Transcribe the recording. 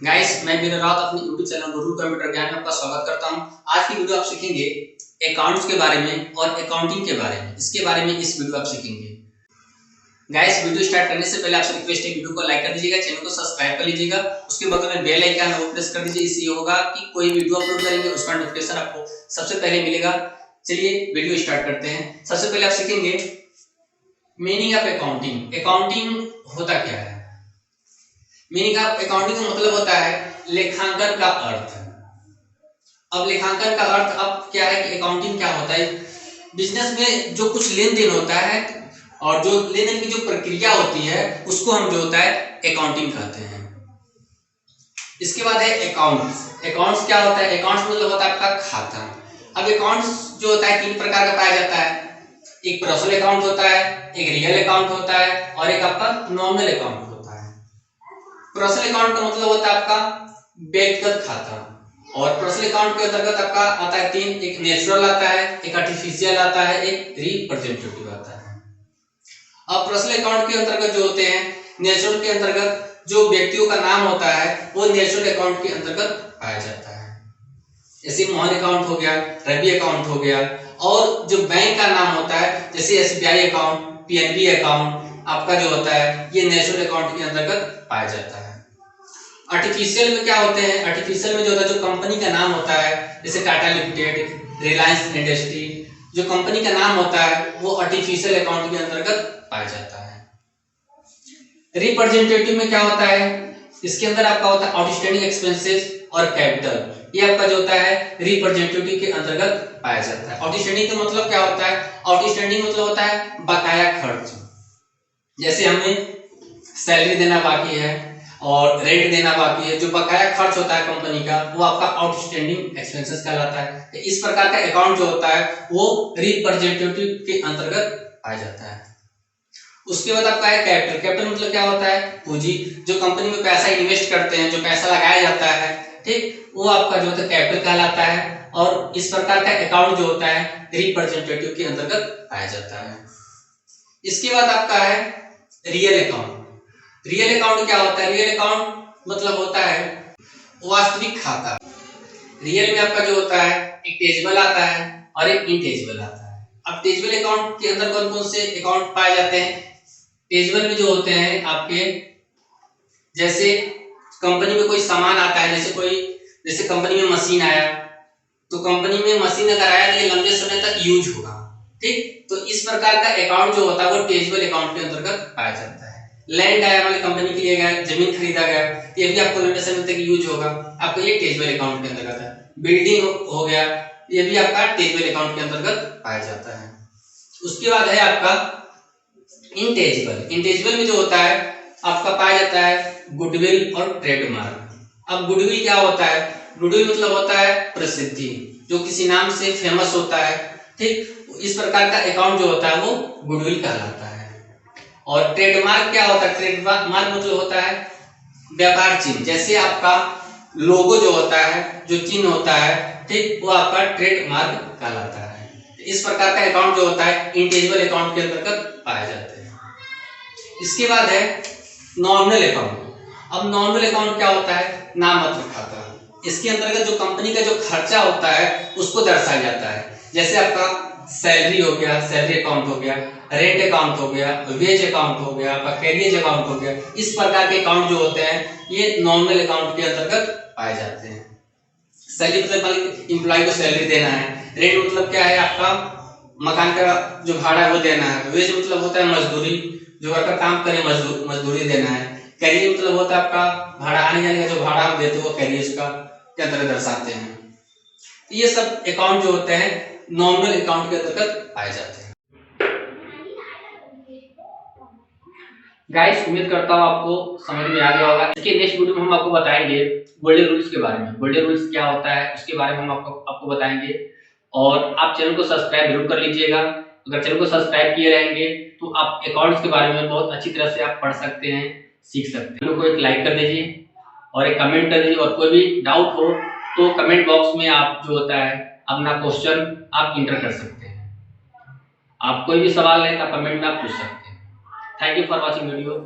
Guys, मैं विनोद राउत अपने YouTube channel गुरु computer ज्ञान में आपका स्वागत करता हूं। आज की वीडियो आप सीखेंगे अकाउंट्स के बारे में और अकाउंटिंग के बारे में। इसके बारे में इस वीडियो आप सीखेंगे। गाइस, वीडियो स्टार्ट करने से पहले आपसे रिक्वेस्ट है, वीडियो को लाइक कर दीजिएगा, चैनल को सब्सक्राइब कर लीजिएगा, उसके बगल में बेल आइकन वो प्रेस कर दीजिए। इससे ये होगा कि कोई वीडियो अपलोड करेंगे उसका नोटिफिकेशन आपको सबसे पहले मिलेगा। चलिए वीडियो स्टार्ट करते हैं। सबसे पहले आप सीखेंगे मीनिंग ऑफ अकाउंटिंग। अकाउंटिंग होता क्या है? मीनिंग ऑफ अकाउंटिंग का मतलब होता है लेखांकन का अर्थ। अब लेखांकन का अर्थ अब क्या है कि अकाउंटिंग क्या होता है? बिजनेस में जो कुछ लेन देन होता है और जो लेन देन की जो प्रक्रिया होती है उसको हम जो होता है अकाउंटिंग कहते हैं। इसके बाद है अकाउंट्स। अकाउंट्स क्या होता है? अकाउंट्स मतलब होता है आपका खाता। अब अकाउंट्स जो होता है 3 प्रकार का पाया जाता है। एक पर्सनल अकाउंट होता है, एक रियल अकाउंट होता है और एक आपका नॉमिनल अकाउंट होता है। पर्सनल अकाउंट का मतलब होता है आपका व्यक्तिगत खाता, और पर्सनल अकाउंट के अंतर्गत आपका आता है 3, एक नेचुरल आता है, एक आर्टिफिशियल आता है, एक रिप्रेजेंटेटिव आता है। अब पर्सनल अकाउंट के अंतर्गत जो होते हैं, नेचुरल के अंतर्गत जो व्यक्तियों का नाम होता है वो नेचुरल अकाउंट के अंतर्गत पाया जाता है। जैसे मोहन अकाउंट हो गया, रवि अकाउंट हो गया। और जो बैंक का नाम होता है जैसे एसबीआई अकाउंट, पीएनबी अकाउंट आपका जो होता है ये नेचुरल अकाउंट के अंतर्गत पाया जाता है। आर्टिफिशियल में क्या होते हैं? आर्टिफिशियल में जो होता है जो कंपनी का नाम होता है, जैसे टाटा लिमिटेड, रिलायंस इंडस्ट्री, जो कंपनी का नाम होता है वो आर्टिफिशियल अकाउंट के अंतर्गत पाया जाता है। रिप्रेजेंटेटिव में क्या होता है? इसके अंदर आपका होता है आउटस्टैंडिंग एक्सपेंसेस और कैपिटल, ये आपका जो होता है रिप्रेजेंटेटिव के अंतर्गत पाया जाता है। आउटस्टैंडिंग का मतलब क्या होता है? आउटस्टैंडिंग मतलब होता है बकाया खर्च। जैसे हमें सैलरी देना बाकी है और रेंट देना बाकी है, जो बकाया खर्च होता है कंपनी का वो आपका आउटस्टैंडिंग एक्सपेंसेस कहलाता है। तो इस प्रकार का अकाउंट जो होता है वो रिप्रेजेंटेटिव के अंतर्गत आ जाता है। उसके बाद आपका है कैपिटल। कैपिटल मतलब क्या होता है? पूंजी। जो कंपनी में पैसा इन्वेस्ट करते हैं, जो पैसा लगाया जाता है, ठीक, वो आपका जो होता है कैपिटल कहलाता है। और इस प्रकार का अकाउंट जो होता है रिप्रेजेंटेटिव के अंतर्गत पाया जाता है। इसके बाद आपका है रियल अकाउंट। रियल अकाउंट क्या होता है? रियल अकाउंट मतलब होता है वास्तविक खाता। रियल में आपका जो होता है एक टेजिबल आता है और एक इनटेजिबल आता है। अब टेजिबल अकाउंट के अंदर कौन कौन से अकाउंट पाए जाते हैं? टेजिबल में जो होते हैं आपके, जैसे कंपनी में कोई सामान आता है, जैसे कंपनी में मशीन आया, तो कंपनी में मशीन अगर आया तो ये लंबे समय तक यूज होगा, ठीक, तो इस प्रकार का अकाउंट जो होता है वो टेजिबल अकाउंट के अंतर्गत पाया जाता है। लैंड आया, मतलब कंपनी के लिए गया, जमीन खरीदा गया, ये भी आपको लंबे समय तक यूज होगा, आपको ये टेजिबल अकाउंट के अंतर्गत है। बिल्डिंग हो गया, ये भी आपका टेजिबल अकाउंट के अंतर्गत पाया जाता है। उसके बाद है आपका इंटेजिबल। इंटेजिबल में जो होता है आपका पाया जाता है गुडविल और ट्रेडमार्क। अब गुडविल क्या होता है? गुडविल मतलब होता है प्रसिद्धि, जो किसी नाम से फेमस होता है, ठीक, इस प्रकार का अकाउंट जो होता है वो गुडविल कहलाता है। और ट्रेडमार्क क्या होता है? ट्रेडमार्क मतलब होता है व्यापार चिन्ह। जैसे आपका लोगो जो होता है, जो चिन्ह होता है, ठीक, वो आपका ट्रेडमार्क कहलाता है। इस प्रकार का अकाउंट जो होता है इंटेजिबल अकाउंट के अंतर्गत पाए जाते हैं। इसके बाद है नॉमिनल अकाउंट। अब नॉमिनल अकाउंट क्या होता है? नाममात्र खाता। इसके अंतर्गत जो कंपनी का जो खर्चा होता है उसको दर्शाया जाता है। जैसे आपका सैलरी हो गया, सैलरी अकाउंट हो गया, रेंट अकाउंट हो गया, वेज अकाउंट हो गया, आपका कैरियर अकाउंट हो गया। इस प्रकार के अकाउंट जो होते हैं ये नॉमिनल अकाउंट के अंतर्गत पाए जाते हैं। सैलरी मतलब एम्प्लॉय को सैलरी देना है। रेंट मतलब क्या है? आपका मकान का जो भाड़ा है वो देना है। वेज मतलब होता है मजदूरी, जो वर्कर काम करे मजदूरी देना है। कैरियर मतलब होता है आपका भाड़ा आने जाने का, जो भाड़ा हम देते हैं वो कैरियर का क्या तरह दर्शाते हैं। ये सब अकाउंट जो होते हैं नॉमिनल अकाउंट के अंतर्गत पाए जाते हैं। गाइस, उम्मीद करता हूँ आपको समझ में आ गया होगा। इसके नेक्स्ट वीडियो में हम आपको बताएंगे गोल्डन रूल्स के बारे में। गोल्डन रूल्स क्या होता है उसके बारे में हम आपको बताएंगे। और आप चैनल को सब्सक्राइब जरूर कर लीजिएगा। अगर चैनल को सब्सक्राइब किए रहेंगे तो आप अकाउंट्स के बारे में बहुत अच्छी तरह से आप पढ़ सकते हैं, सीख सकते हैं। वीडियो को एक लाइक कर दीजिए और एक कमेंट कर दीजिए। और कोई भी डाउट हो तो कमेंट बॉक्स में आप जो होता है अपना क्वेश्चन आप इंटर कर सकते हैं। आप कोई भी सवाल है तो कमेंट में आप पूछ सकते हैं। Thank you for watching video.